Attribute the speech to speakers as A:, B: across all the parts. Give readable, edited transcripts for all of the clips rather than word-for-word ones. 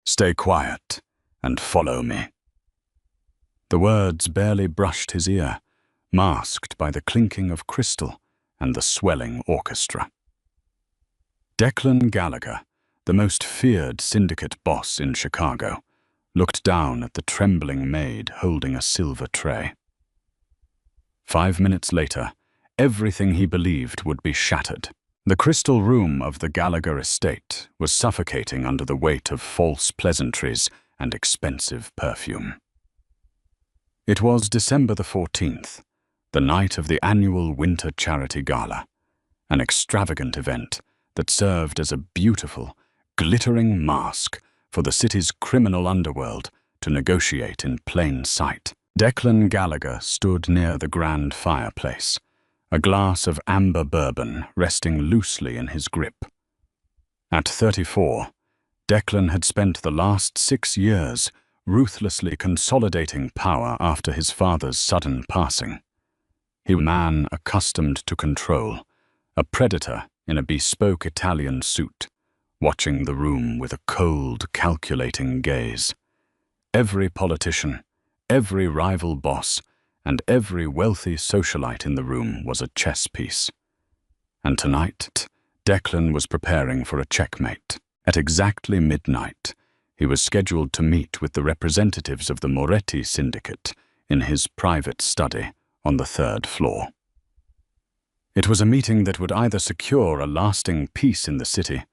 A: Stay quiet and follow me." The words barely brushed his ear, masked by the clinking of crystal and the swelling orchestra. Declan Gallagher, the most feared syndicate boss in Chicago, looked down at the trembling Maid holding a silver tray. 5 minutes later, everything he believed would be shattered. The crystal room of the Gallagher estate was suffocating under the weight of false pleasantries and expensive perfume. It was December the 14th, the night of the annual Winter Charity Gala, an extravagant event that served as a beautiful, glittering mask for the city's criminal underworld to negotiate in plain sight. Declan Gallagher stood near the grand fireplace, a glass of amber bourbon resting loosely in his grip. At 34, Declan had spent the last 6 years ruthlessly consolidating power after his father's sudden passing. He was a man accustomed to control, a predator in a bespoke Italian suit, watching the room with a cold, calculating gaze. Every politician, every rival boss, and every wealthy socialite in the room was a chess piece. And tonight, Declan was preparing for a checkmate. At exactly midnight, he was scheduled to meet with the representatives of the Moretti syndicate in his private study on the 3rd floor. It was a meeting that would either secure a lasting peace in the city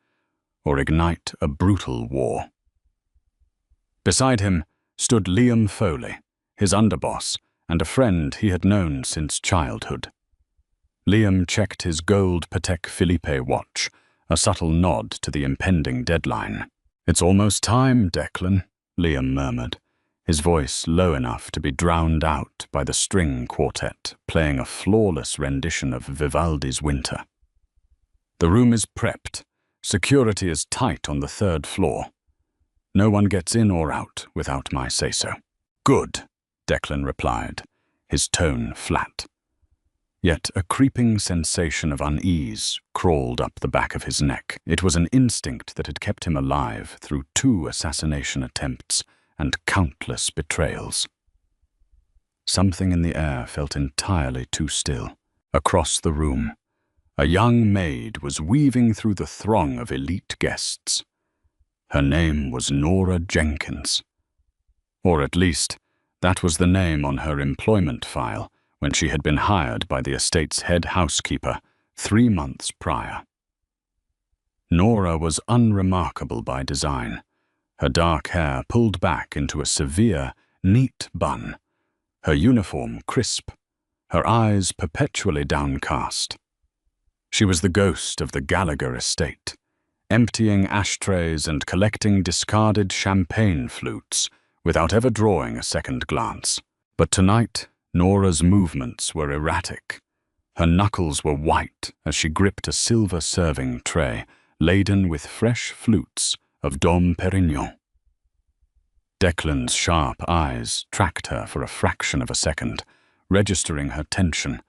A: or ignite a brutal war. Beside him stood Liam Foley, his underboss, and a friend he had known since childhood. Liam checked his gold Patek Philippe watch, a subtle nod to the impending deadline. "It's almost time, Declan," Liam murmured, his voice low enough to be drowned out by the string quartet playing a flawless rendition of Vivaldi's Winter. "The room is prepped. Security is tight on the 3rd floor. No one gets in or out without my say-so." "Good," Declan replied, his tone flat. Yet a creeping sensation of unease crawled up the back of his neck. It was an instinct that had kept him alive through 2 assassination attempts and countless betrayals. Something in the air felt entirely too still. Across the room, a young maid was weaving through the throng of elite guests. Her name was Nora Jenkins. Or at least, that was the name on her employment file when she had been hired by the estate's head housekeeper 3 months prior. Nora was unremarkable by design, her dark hair pulled back into a severe, neat bun, her uniform crisp, her eyes perpetually downcast. She was the ghost of the Gallagher estate, emptying ashtrays and collecting discarded champagne flutes without ever drawing a second glance. But tonight, Nora's movements were erratic. Her knuckles were white as she gripped a silver serving tray laden with fresh flutes of Dom Perignon. Declan's sharp eyes tracked her for a fraction of a second, registering her tension,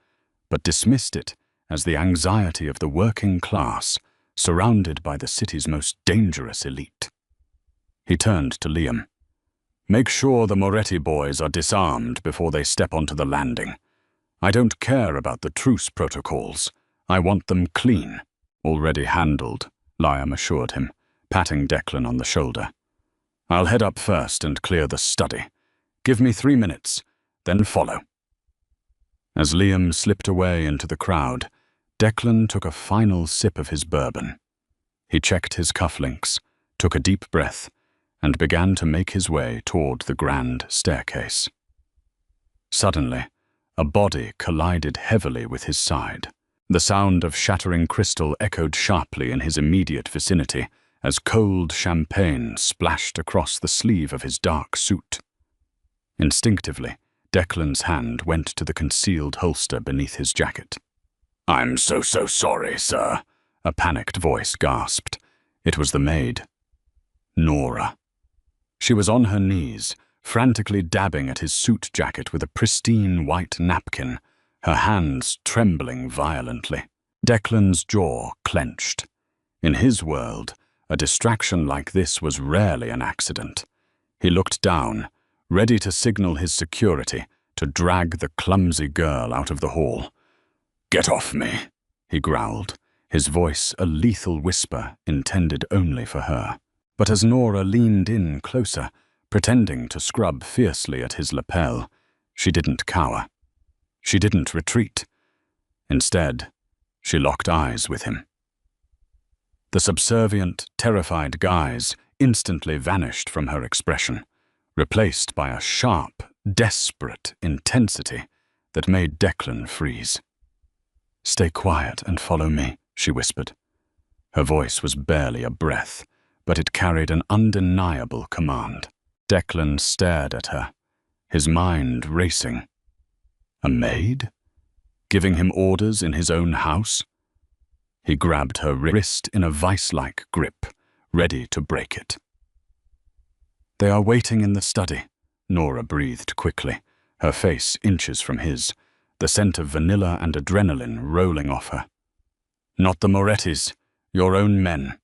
A: but dismissed it as the anxiety of the working class surrounded by the city's most dangerous elite. He turned to Liam. "Make sure the Moretti boys are disarmed before they step onto the landing. I don't care about the truce protocols. I want them clean." "Already handled," Liam assured him, patting Declan on the shoulder. "I'll head up first and clear the study. Give me 3 minutes, then follow." As Liam slipped away into the crowd, Declan took a final sip of his bourbon. He checked his cufflinks, took a deep breath, and began to make his way toward the grand staircase. Suddenly, a body collided heavily with his side. The sound of shattering crystal echoed sharply in his immediate vicinity as cold champagne splashed across the sleeve of his dark suit. Instinctively, Declan's hand went to the concealed holster beneath his jacket. "I'm so sorry, sir," a panicked voice gasped. It was the maid. Nora. She was on her knees, frantically dabbing at his suit jacket with a pristine white napkin, her hands trembling violently. Declan's jaw clenched. In his world, A distraction like this was rarely an accident. He looked down, ready to signal his security to drag the clumsy girl out of the hall. "Get off me," he growled, his voice a lethal whisper intended only for her. But as Nora leaned in closer, pretending to scrub fiercely at his lapel, she didn't cower. She didn't retreat. Instead, she locked eyes with him. The subservient, terrified guise instantly vanished from her expression, replaced by a sharp, desperate intensity that made Declan freeze. "Stay quiet and follow me," she whispered. Her voice was barely a breath, but it carried an undeniable command. Declan stared at her, his mind racing. A maid? Giving him orders in his own house? He grabbed her wrist in a vice-like grip, ready to break it. "They are waiting in the study," Nora breathed quickly, her face inches from his, the scent of vanilla and adrenaline rolling off her. "Not the Morettis, your own men.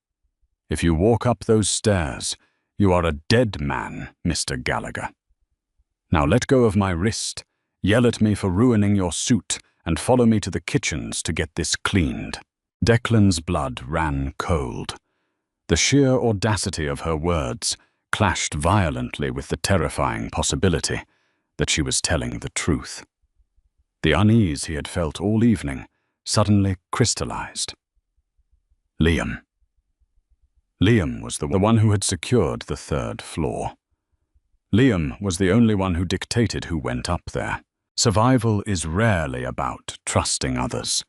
A: If you walk up those stairs, you are a dead man, Mr. Gallagher. Now let go of my wrist, yell at me for ruining your suit, and follow me to the kitchens to get this cleaned." Declan's blood ran cold. The sheer audacity of her words clashed violently with the terrifying possibility that she was telling the truth. The unease he had felt all evening suddenly crystallized. Liam. Liam was the one who had secured the third floor. Liam was the only one who dictated who went up there. Survival is rarely about trusting others.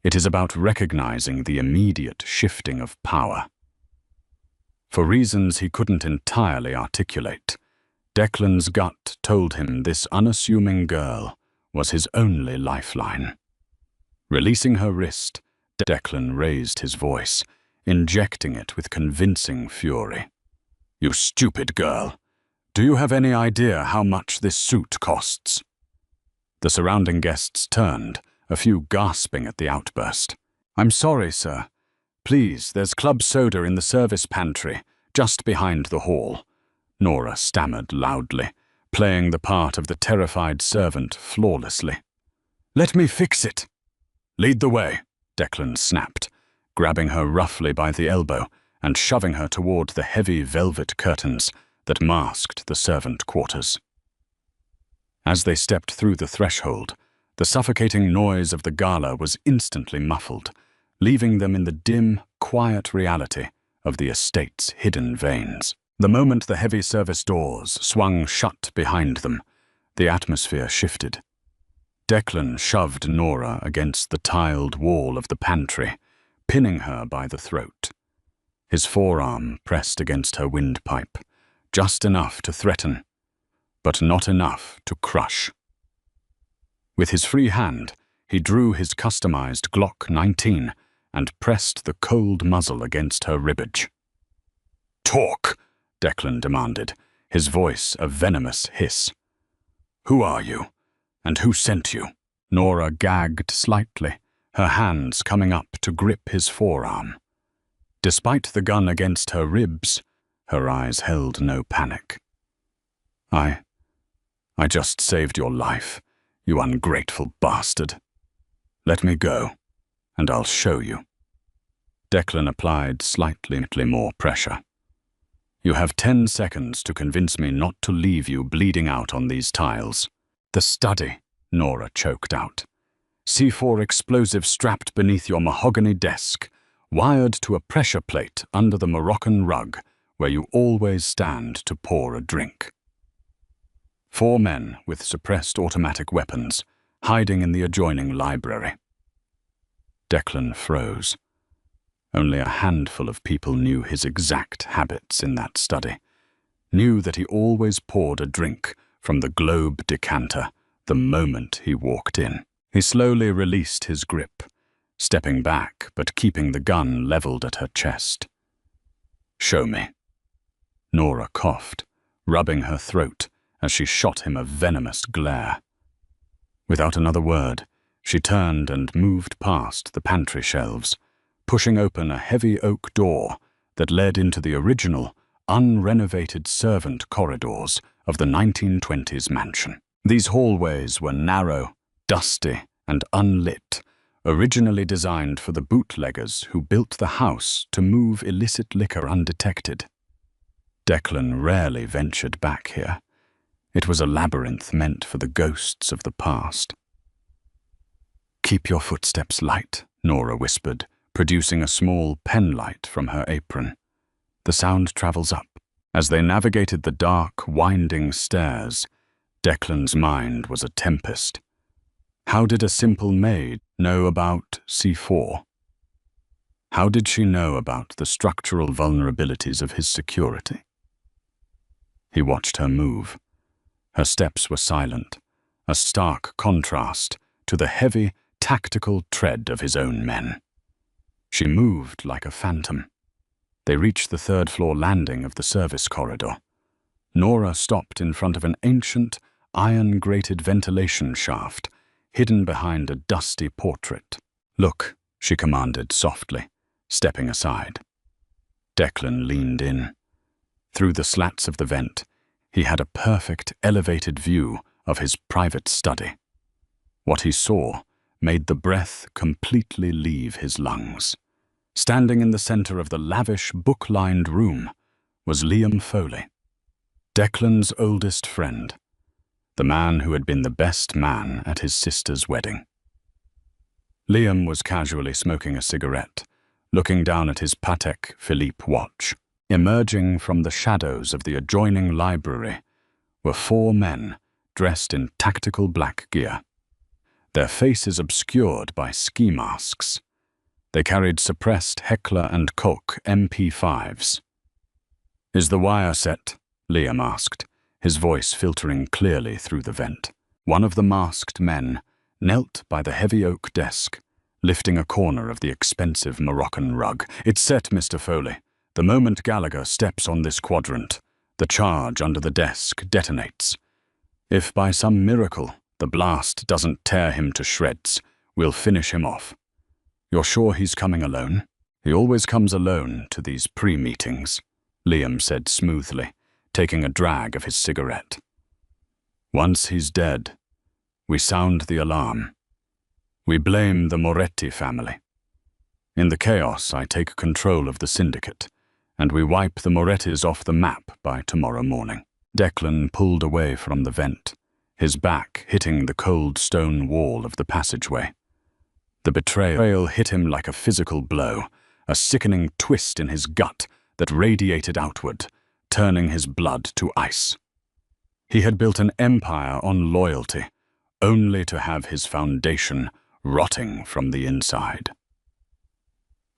A: It is about recognizing the immediate shifting of power. For reasons he couldn't entirely articulate, Declan's gut told him this unassuming girl was his only lifeline. Releasing her wrist, Declan raised his voice, injecting it with convincing fury. "You stupid girl! Do you have any idea how much this suit costs?" The surrounding guests turned, a few gasping at the outburst. "I'm sorry, sir. Please, there's club soda in the service pantry, just behind the hall," Nora stammered loudly, playing the part of the terrified servant flawlessly. "Let me fix it." "Lead the way," Declan snapped, grabbing her roughly by the elbow and shoving her toward the heavy velvet curtains that masked the servant quarters. As they stepped through the threshold, the suffocating noise of the gala was instantly muffled, leaving them in the dim, quiet reality of the estate's hidden veins. The moment the heavy service doors swung shut behind them, the atmosphere shifted. Declan shoved Nora against the tiled wall of the pantry, pinning her by the throat. His forearm pressed against her windpipe, just enough to threaten, but not enough to crush. With his free hand, he drew his customized Glock 19 and pressed the cold muzzle against her ribbage. "Talk," Declan demanded, his voice a venomous hiss. "Who are you, and who sent you?" Nora gagged slightly, her hands coming up to grip his forearm. Despite the gun against her ribs, her eyes held no panic. I just saved your life, you ungrateful bastard. Let me go, and I'll show you." Declan applied slightly more pressure. "You have 10 seconds to convince me not to leave you bleeding out on these tiles." "The study," Nora choked out. "C4 explosive strapped beneath your mahogany desk, wired to a pressure plate under the Moroccan rug where you always stand to pour a drink." 4 men with suppressed automatic weapons, hiding in the adjoining library. Declan froze. Only a handful of people knew his exact habits in that study, knew that he always poured a drink from the globe decanter the moment he walked in. He slowly released his grip, stepping back but keeping the gun leveled at her chest. "Show me." Nora coughed, rubbing her throat as she shot him a venomous glare. Without another word, she turned and moved past the pantry shelves, pushing open a heavy oak door that led into the original, unrenovated servant corridors of the 1920s mansion. These hallways were narrow, dusty, and unlit, originally designed for the bootleggers who built the house to move illicit liquor undetected. Declan rarely ventured back here. It was a labyrinth meant for the ghosts of the past. "Keep your footsteps light," Nora whispered, producing a small penlight from her apron. "The sound travels up." As they navigated the dark, winding stairs, Declan's mind was a tempest. How did a simple maid know about C4? How did she know about the structural vulnerabilities of his security? He watched her move. Her steps were silent, a stark contrast to the heavy, tactical tread of his own men. She moved like a phantom. They reached the third-floor landing of the service corridor. Nora stopped in front of an ancient, iron-grated ventilation shaft, hidden behind a dusty portrait. "Look," she commanded softly, stepping aside. Declan leaned in. Through the slats of the vent, he had a perfect, elevated view of his private study. What he saw made the breath completely leave his lungs. Standing in the center of the lavish, book-lined room was Liam Foley, Declan's oldest friend, the man who had been the best man at his sister's wedding. Liam was casually smoking a cigarette, looking down at his Patek Philippe watch. Emerging from the shadows of the adjoining library were 4 men dressed in tactical black gear, their faces obscured by ski masks. They carried suppressed Heckler & Koch MP5s. "Is the wire set?" Liam asked, his voice filtering clearly through the vent. One of the masked men knelt by the heavy oak desk, lifting a corner of the expensive Moroccan rug. "It's set, Mr. Foley. The moment Gallagher steps on this quadrant, the charge under the desk detonates. If by some miracle the blast doesn't tear him to shreds, we'll finish him off. You're sure he's coming alone?" "He always comes alone to these pre-meetings," Liam said smoothly, taking a drag of his cigarette. "Once he's dead, we sound the alarm. We blame the Moretti family. In the chaos, I take control of the syndicate, and we wipe the Morettis off the map by tomorrow morning." Declan pulled away from the vent, his back hitting the cold stone wall of the passageway. The betrayal hit him like a physical blow, a sickening twist in his gut that radiated outward, turning his blood to ice. He had built an empire on loyalty, only to have his foundation rotting from the inside.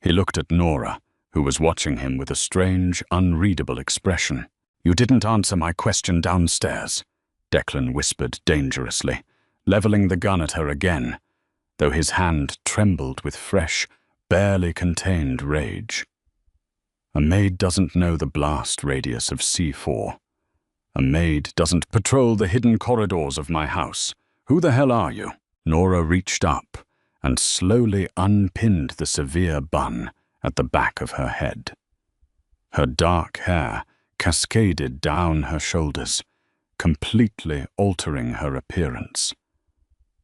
A: He looked at Nora, who was watching him with a strange, unreadable expression. "You didn't answer my question downstairs," Declan whispered dangerously, leveling the gun at her again, though his hand trembled with fresh, barely contained rage. "A maid doesn't know the blast radius of C4. A maid doesn't patrol the hidden corridors of my house. Who the hell are you?" Nora reached up and slowly unpinned the severe bun at the back of her head. Her dark hair cascaded down her shoulders, completely altering her appearance.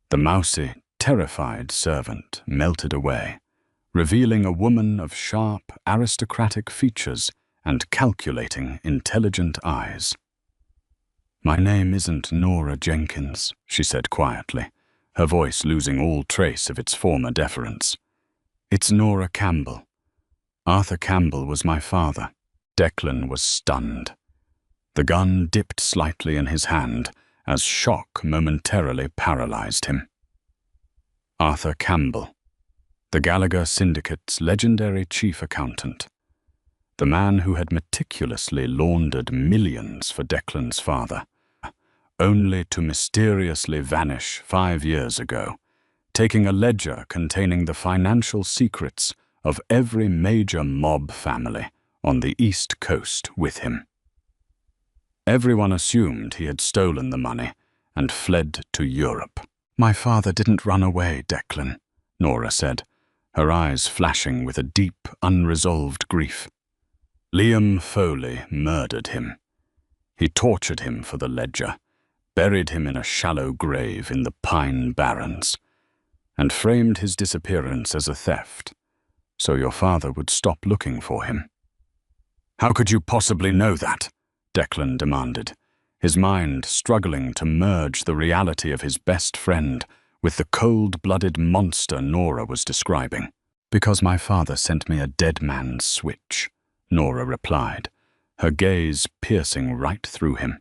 A: The mousy, terrified servant melted away, revealing a woman of sharp, aristocratic features and calculating, intelligent eyes. "My name isn't Nora Jenkins," she said quietly, her voice losing all trace of its former deference. "It's Nora Campbell. Arthur Campbell was my father." Declan was stunned. The gun dipped slightly in his hand as shock momentarily paralyzed him. Arthur Campbell, the Gallagher Syndicate's legendary chief accountant, the man who had meticulously laundered millions for Declan's father, only to mysteriously vanish 5 years ago, taking a ledger containing the financial secrets of every major mob family on the East Coast with him. Everyone assumed he had stolen the money and fled to Europe. "My father didn't run away, Declan," Nora said, her eyes flashing with a deep, unresolved grief. Liam Foley murdered him. He tortured him for the ledger, buried him in a shallow grave in the Pine Barrens, and framed his disappearance as a theft, so your father would stop looking for him. How could you possibly know that? Declan demanded, his mind struggling to merge the reality of his best friend with the cold-blooded monster Nora was describing. Because my father sent me a dead man's switch, Nora replied, her gaze piercing right through him.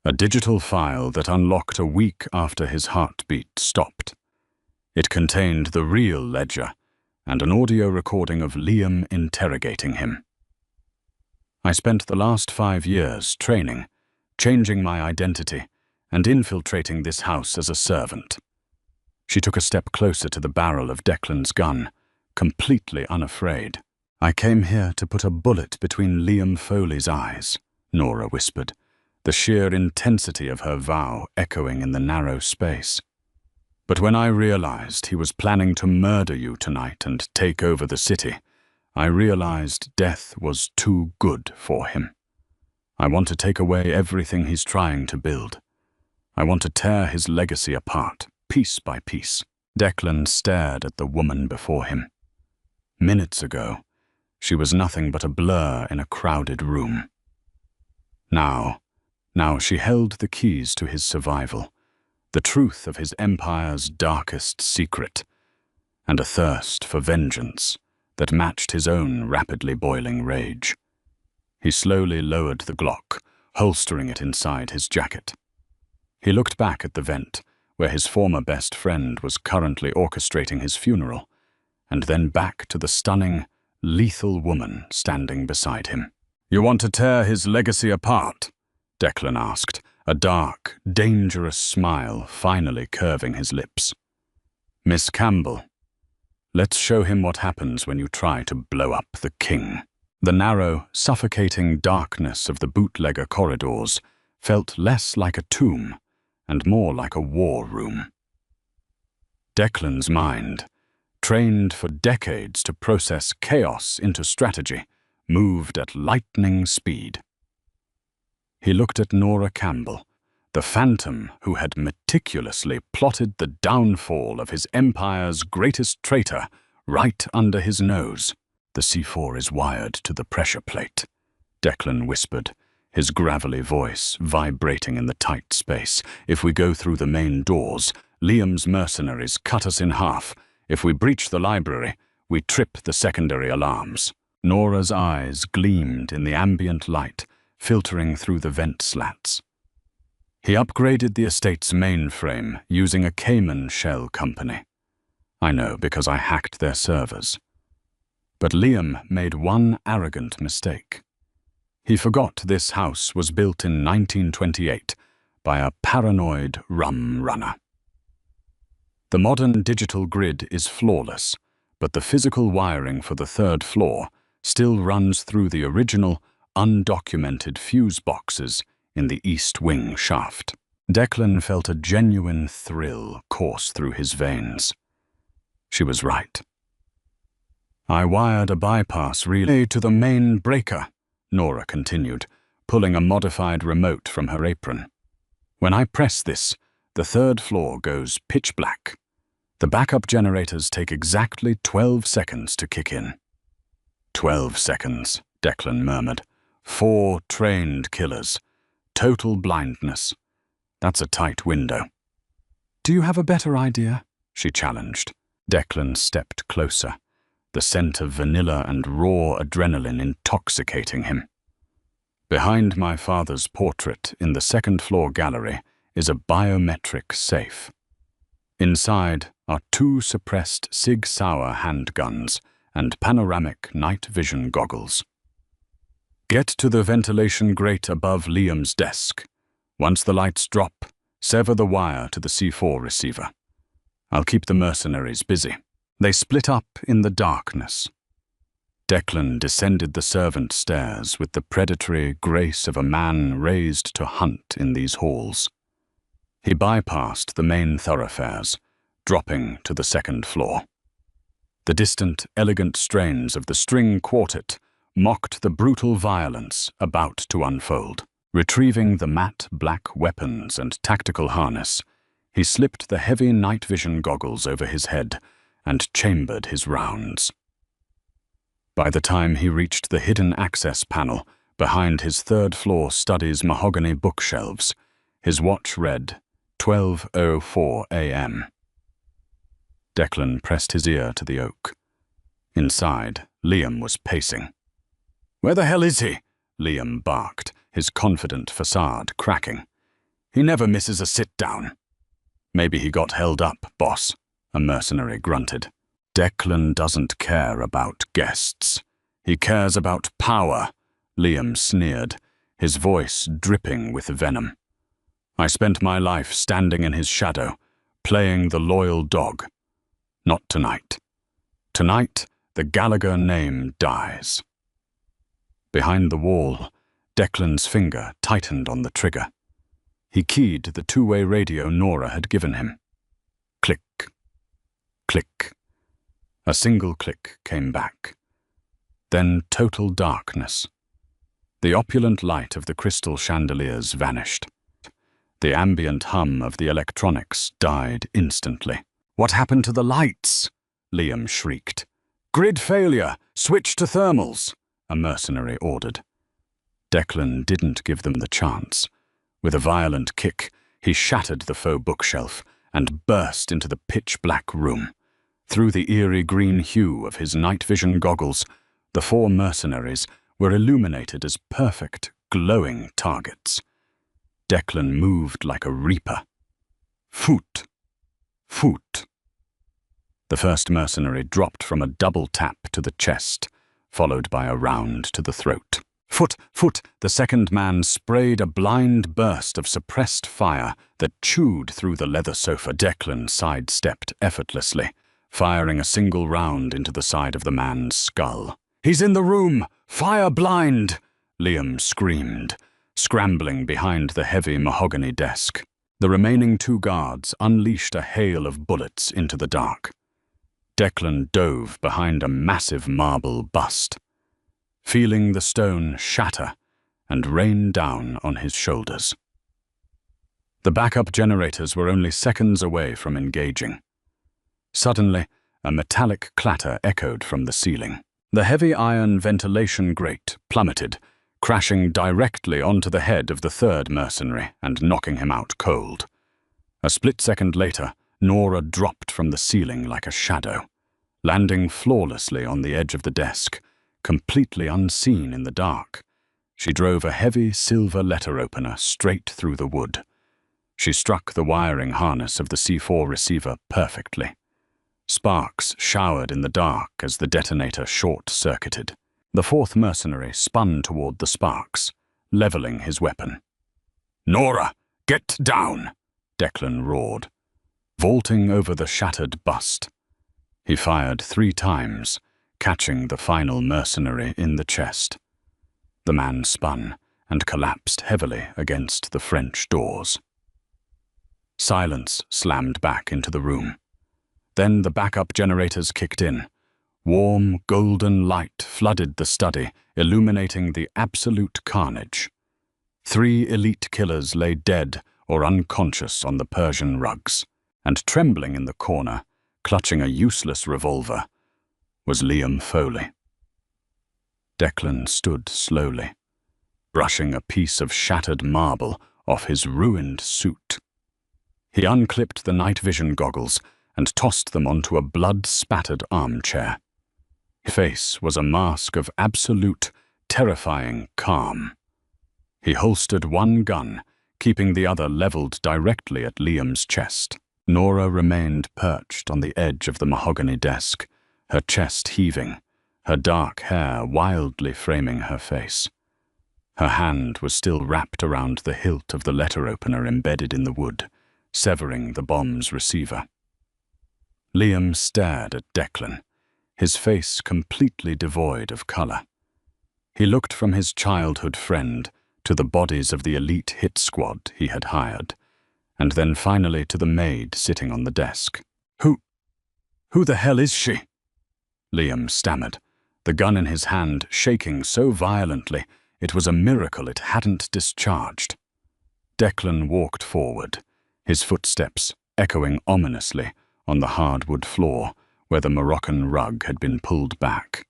A: A digital file that unlocked a week after his heartbeat stopped. It contained the real ledger and an audio recording of Liam interrogating him. I spent the last 5 years training, changing my identity, and infiltrating this house as a servant. She took a step closer to the barrel of Declan's gun, completely unafraid. I came here to put a bullet between Liam Foley's eyes, Nora whispered, the sheer intensity of her vow echoing in the narrow space. But when I realized he was planning to murder you tonight and take over the city, I realized death was too good for him. I want to take away everything he's trying to build. I want to tear his legacy apart, piece by piece. Declan stared at the woman before him. Minutes ago, she was nothing but a blur in a crowded room. Now she held the keys to his survival, the truth of his empire's darkest secret, and a thirst for vengeance that matched his own rapidly boiling rage. He slowly lowered the Glock, holstering it inside his jacket. He looked back at the vent, where his former best friend was currently orchestrating his funeral, and then back to the stunning, lethal woman standing beside him. "You want to tear his legacy apart?" Declan asked, a dark, dangerous smile finally curving his lips. "Miss Campbell, let's show him what happens when you try to blow up the king." The narrow, suffocating darkness of the bootlegger corridors felt less like a tomb and more like a war room. Declan's mind, trained for decades to process chaos into strategy, moved at lightning speed. He looked at Nora Campbell, the phantom who had meticulously plotted the downfall of his empire's greatest traitor right under his nose. "The C4 is wired to the pressure plate," Declan whispered, his gravelly voice vibrating in the tight space. "If we go through the main doors, Liam's mercenaries cut us in half. If we breach the library, we trip the secondary alarms." Nora's eyes gleamed in the ambient light, filtering through the vent slats. "He upgraded the estate's mainframe using a Cayman shell company. I know because I hacked their servers. But Liam made one arrogant mistake. He forgot this house was built in 1928 by a paranoid rum runner. The modern digital grid is flawless, but the physical wiring for the 3rd floor still runs through the original, undocumented fuse boxes in the east wing shaft. Declan felt a genuine thrill course through his veins. She was right. "I wired a bypass relay to the main breaker," Nora continued, pulling a modified remote from her apron. "When I press this, the 3rd floor goes pitch black. The backup generators take exactly 12 seconds to kick in." 12 seconds, Declan murmured. 4 trained killers. Total blindness. That's a tight window. "Do you have a better idea?" she challenged. Declan stepped closer, the scent of vanilla and raw adrenaline intoxicating him. "Behind my father's portrait in the 2nd floor gallery is a biometric safe. Inside are 2 suppressed Sig Sauer handguns and panoramic night vision goggles. Get to the ventilation grate above Liam's desk. Once the lights drop, sever the wire to the C4 receiver. I'll keep the mercenaries busy." They split up in the darkness. Declan descended the servant stairs with the predatory grace of a man raised to hunt in these halls. He bypassed the main thoroughfares, dropping to the 2nd floor. The distant, elegant strains of the string quartet mocked the brutal violence about to unfold. Retrieving the matte black weapons and tactical harness, he slipped the heavy night vision goggles over his head and chambered his rounds. By the time he reached the hidden access panel behind his third-floor study's mahogany bookshelves, his watch read 12:04 a.m. Declan pressed his ear to the oak. Inside, Liam was pacing. "Where the hell is he?" Liam barked, his confident facade cracking. "He never misses a sit-down." "Maybe he got held up, boss," a mercenary grunted. "Declan doesn't care about guests. He cares about power," Liam sneered, his voice dripping with venom. "I spent my life standing in his shadow, playing the loyal dog. Not tonight. Tonight, the Gallagher name dies." Behind the wall, Declan's finger tightened on the trigger. He keyed the two-way radio Nora had given him. Click. Click. A single click came back. Then total darkness. The opulent light of the crystal chandeliers vanished. The ambient hum of the electronics died instantly. "What happened to the lights?" Liam shrieked. "Grid failure! Switch to thermals!" a mercenary ordered. Declan didn't give them the chance. With a violent kick, he shattered the faux bookshelf and burst into the pitch-black room. Through the eerie green hue of his night vision goggles, the four mercenaries were illuminated as perfect, glowing targets. Declan moved like a reaper. Foot! Foot! The first mercenary dropped from a double tap to the chest, followed by a round to the throat. Foot! Foot! The second man sprayed a blind burst of suppressed fire that chewed through the leather sofa. Declan sidestepped effortlessly, firing a single round into the side of the man's skull. "He's in the room! Fire blind!" Liam screamed, scrambling behind the heavy mahogany desk. The remaining two guards unleashed a hail of bullets into the dark. Declan dove behind a massive marble bust, feeling the stone shatter and rain down on his shoulders. The backup generators were only seconds away from engaging. Suddenly, a metallic clatter echoed from the ceiling. The heavy iron ventilation grate plummeted, crashing directly onto the head of the third mercenary and knocking him out cold. A split second later, Nora dropped from the ceiling like a shadow, landing flawlessly on the edge of the desk, completely unseen in the dark. She drove a heavy silver letter opener straight through the wood. She struck the wiring harness of the C4 receiver perfectly. Sparks showered in the dark as the detonator short-circuited. The fourth mercenary spun toward the sparks, leveling his weapon. "Nora, get down!" Declan roared, vaulting over the shattered bust. He fired 3 times, catching the final mercenary in the chest. The man spun and collapsed heavily against the French doors. Silence slammed back into the room. Then the backup generators kicked in. Warm, golden light flooded the study, illuminating the absolute carnage. 3 elite killers lay dead or unconscious on the Persian rugs, and trembling in the corner, clutching a useless revolver, was Liam Foley. Declan stood slowly, brushing a piece of shattered marble off his ruined suit. He unclipped the night vision goggles and tossed them onto a blood-spattered armchair. His face was a mask of absolute, terrifying calm. He holstered one gun, keeping the other leveled directly at Liam's chest. Nora remained perched on the edge of the mahogany desk, her chest heaving, her dark hair wildly framing her face. Her hand was still wrapped around the hilt of the letter opener embedded in the wood, severing the bomb's receiver. Liam stared at Declan, his face completely devoid of color. He looked from his childhood friend to the bodies of the elite hit squad he had hired, and then finally to the maid sitting on the desk. Who the hell is she?" Liam stammered, the gun in his hand shaking so violently it was a miracle it hadn't discharged. Declan walked forward, his footsteps echoing ominously on the hardwood floor where the Moroccan rug had been pulled back.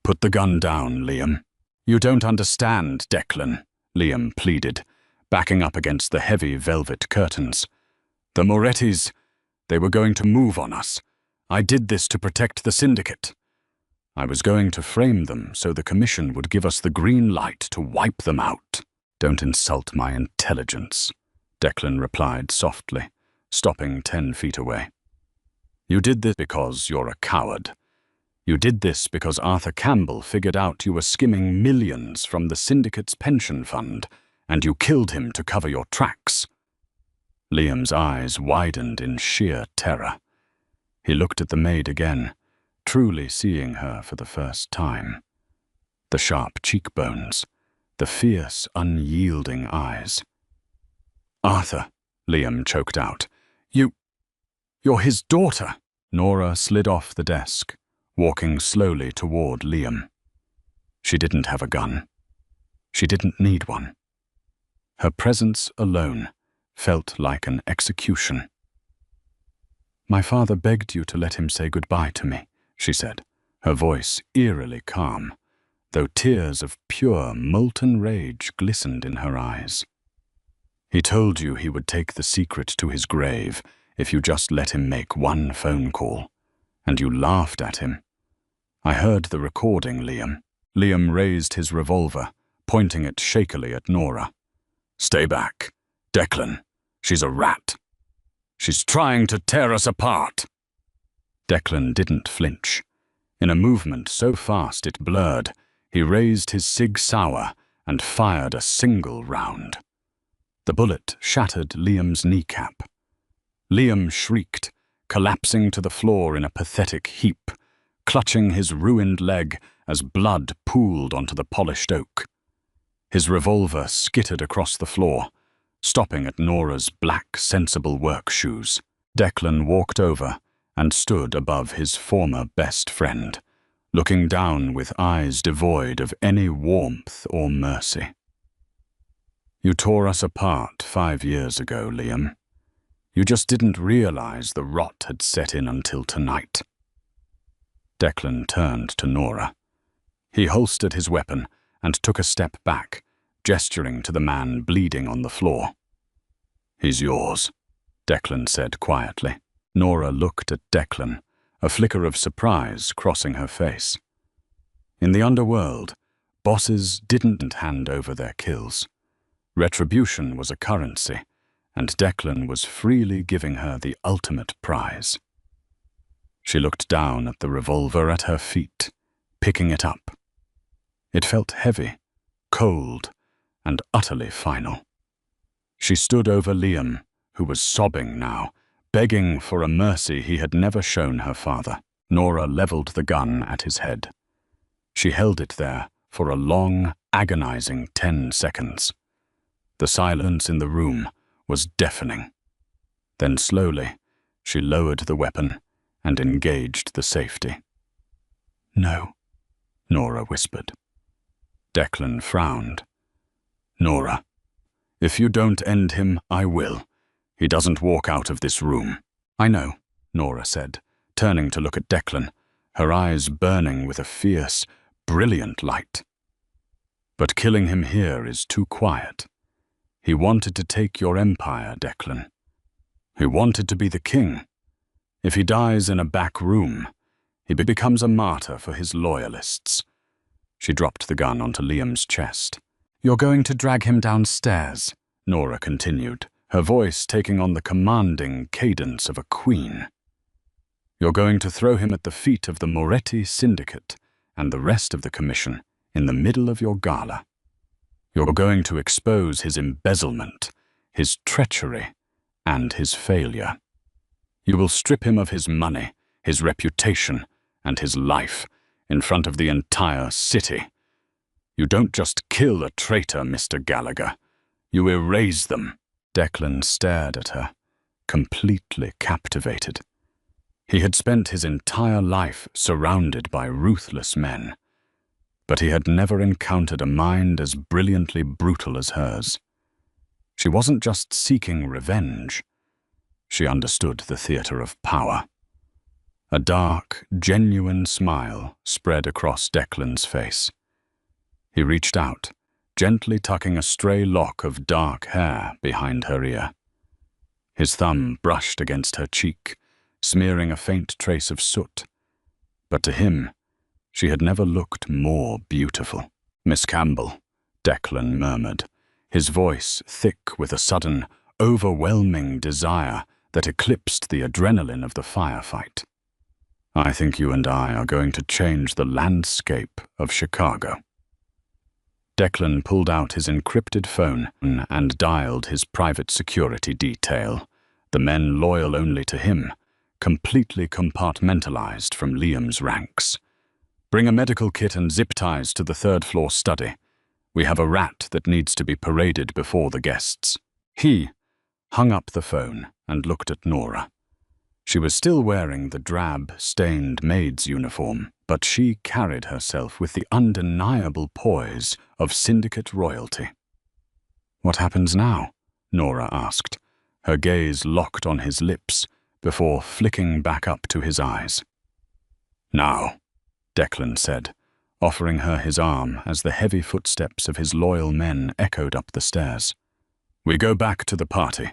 A: "Put the gun down, Liam." "You don't understand, Declan," Liam pleaded, backing up against the heavy velvet curtains. "The Morettis, they were going to move on us. I did this to protect the syndicate. I was going to frame them so the commission would give us the green light to wipe them out." "Don't insult my intelligence," Declan replied softly, stopping 10 feet away. "You did this because you're a coward. You did this because Arthur Campbell figured out you were skimming millions from the syndicate's pension fund, and you killed him to cover your tracks." Liam's eyes widened in sheer terror. He looked at the maid again, truly seeing her for the first time. The sharp cheekbones, the fierce, unyielding eyes. "Arthur," Liam choked out. You're his daughter." Nora slid off the desk, walking slowly toward Liam. She didn't have a gun. She didn't need one. Her presence alone felt like an execution. "My father begged you to let him say goodbye to me," she said, her voice eerily calm, though tears of pure, molten rage glistened in her eyes. "He told you he would take the secret to his grave if you just let him make one phone call, and you laughed at him. I heard the recording, Liam." Liam raised his revolver, pointing it shakily at Nora. "Stay back. Declan, she's a rat. She's trying to tear us apart." Declan didn't flinch. In a movement so fast it blurred, he raised his Sig Sauer and fired a single round. The bullet shattered Liam's kneecap. Liam shrieked, collapsing to the floor in a pathetic heap, clutching his ruined leg as blood pooled onto the polished oak. His revolver skittered across the floor, stopping at Nora's black, sensible work shoes. Declan walked over and stood above his former best friend, looking down with eyes devoid of any warmth or mercy. "You tore us apart 5 years ago, Liam. You just didn't realize the rot had set in until tonight." Declan turned to Nora. He holstered his weapon and took a step back, gesturing to the man bleeding on the floor. "He's yours," Declan said quietly. Nora looked at Declan, a flicker of surprise crossing her face. In the underworld, bosses didn't hand over their kills. Retribution was a currency, and Declan was freely giving her the ultimate prize. She looked down at the revolver at her feet, picking it up. It felt heavy, cold, and utterly final. She stood over Liam, who was sobbing now, begging for a mercy he had never shown her father. Nora leveled the gun at his head. She held it there for a long, agonizing 10 seconds. The silence in the room was deafening. Then slowly, she lowered the weapon and engaged the safety. "No," Nora whispered. Declan frowned. "Nora, if you don't end him, I will. He doesn't walk out of this room." "I know," Nora said, turning to look at Declan, her eyes burning with a fierce, brilliant light. "But killing him here is too quiet. He wanted to take your empire, Declan. He wanted to be the king. If he dies in a back room, he becomes a martyr for his loyalists." She dropped the gun onto Liam's chest. "You're going to drag him downstairs," Nora continued, her voice taking on the commanding cadence of a queen. "You're going to throw him at the feet of the Moretti Syndicate and the rest of the commission in the middle of your gala. You're going to expose his embezzlement, his treachery, and his failure. You will strip him of his money, his reputation, and his life in front of the entire city. You don't just kill a traitor, Mr. Gallagher. You erase them." Declan stared at her, completely captivated. He had spent his entire life surrounded by ruthless men, but he had never encountered a mind as brilliantly brutal as hers. She wasn't just seeking revenge. She understood the theater of power. A dark, genuine smile spread across Declan's face. He reached out, gently tucking a stray lock of dark hair behind her ear. His thumb brushed against her cheek, smearing a faint trace of soot. But to him, she had never looked more beautiful. "Miss Campbell," Declan murmured, his voice thick with a sudden, overwhelming desire that eclipsed the adrenaline of the firefight. "I think you and I are going to change the landscape of Chicago." Declan pulled out his encrypted phone and dialed his private security detail, the men loyal only to him, completely compartmentalized from Liam's ranks. "Bring a medical kit and zip ties to the third-floor study. We have a rat that needs to be paraded before the guests." He hung up the phone and looked at Nora. She was still wearing the drab, stained maid's uniform, but she carried herself with the undeniable poise of syndicate royalty. "What happens now?" Nora asked, her gaze locked on his lips before flicking back up to his eyes. "Now," Declan said, offering her his arm as the heavy footsteps of his loyal men echoed up the stairs. "We go back to the party,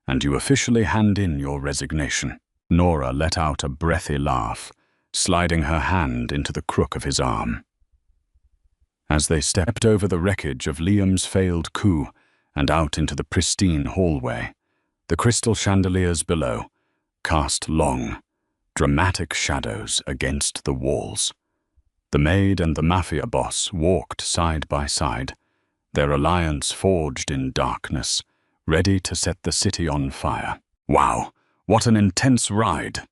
A: and you officially hand in your resignation." Nora let out a breathy laugh, sliding her hand into the crook of his arm. As they stepped over the wreckage of Liam's failed coup and out into the pristine hallway, the crystal chandeliers below cast long, dramatic shadows against the walls. The Maid and the Mafia boss walked side by side, their alliance forged in darkness, ready to set the city on fire. Wow, what an intense ride!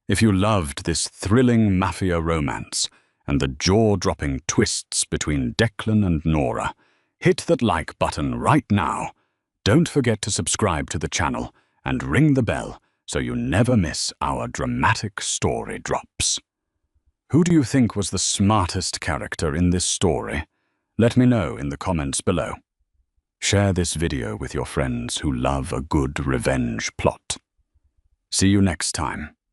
A: If you loved this thrilling Mafia romance and the jaw-dropping twists between Declan and Nora, hit that like button right now. Don't forget to subscribe to the channel and ring the bell so you never miss our dramatic story drops. Who do you think was the smartest character in this story? Let me know in the comments below. Share this video with your friends who love a good revenge plot. See you next time.